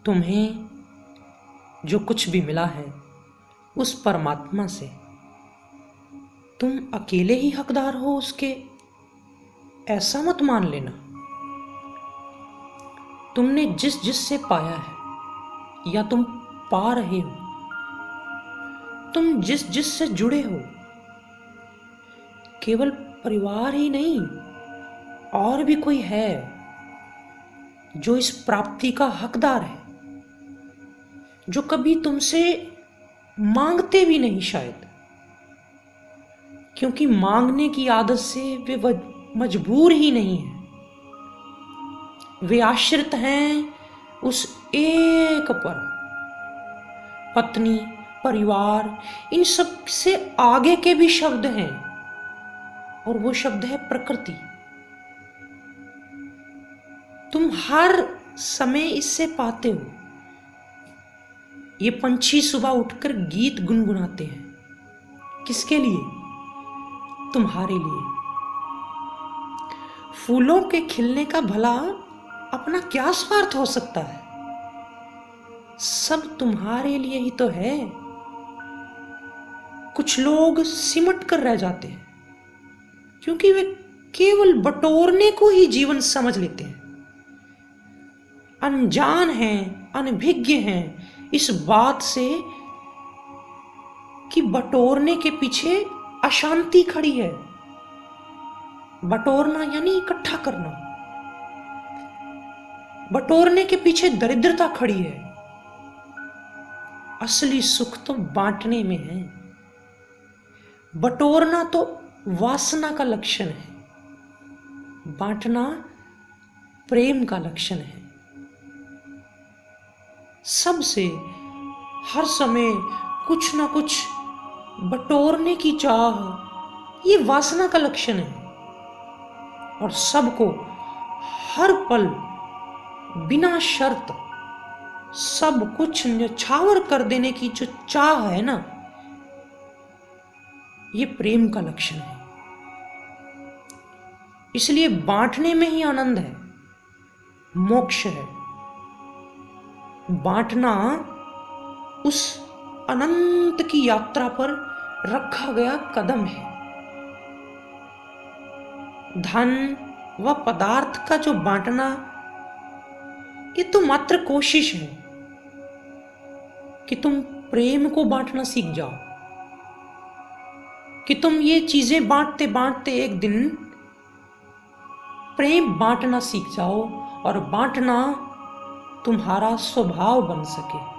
तुम्हें जो कुछ भी मिला है उस परमात्मा से, तुम अकेले ही हकदार हो उसके, ऐसा मत मान लेना। तुमने जिस जिस से पाया है या तुम पा रहे हो, तुम जिस जिस से जुड़े हो, केवल परिवार ही नहीं, और भी कोई है जो इस प्राप्ति का हकदार है, जो कभी तुमसे मांगते भी नहीं शायद, क्योंकि मांगने की आदत से वे मजबूर ही नहीं है। वे आश्रित हैं उस एक पर। पत्नी, परिवार, इन सब से आगे के भी शब्द हैं, और वो शब्द है प्रकृति। तुम हर समय इससे पाते हो। ये पंछी सुबह उठकर गीत गुनगुनाते हैं, किसके लिए? तुम्हारे लिए। फूलों के खिलने का भला अपना क्या स्वार्थ हो सकता है? सब तुम्हारे लिए ही तो है। कुछ लोग सिमट कर रह जाते हैं क्योंकि वे केवल बटोरने को ही जीवन समझ लेते हैं। अनजान हैं, अनभिज्ञ हैं इस बात से कि बटोरने के पीछे अशांति खड़ी है। बटोरना यानी इकट्ठा करना। बटोरने के पीछे दरिद्रता खड़ी है। असली सुख तो बांटने में है। बटोरना तो वासना का लक्षण है, बांटना प्रेम का लक्षण है। सबसे हर समय कुछ ना कुछ बटोरने की चाह, ये वासना का लक्षण है। और सबको हर पल बिना शर्त सब कुछ न्यौछावर कर देने की जो चाह है ना, ये प्रेम का लक्षण है। इसलिए बांटने में ही आनंद है, मोक्ष है। बांटना उस अनंत की यात्रा पर रखा गया कदम है। धन व पदार्थ का जो बांटना, ये तो मात्र कोशिश है कि तुम प्रेम को बांटना सीख जाओ, कि तुम ये चीजें बांटते बांटते एक दिन प्रेम बांटना सीख जाओ और बांटना तुम्हारा स्वभाव बन सके।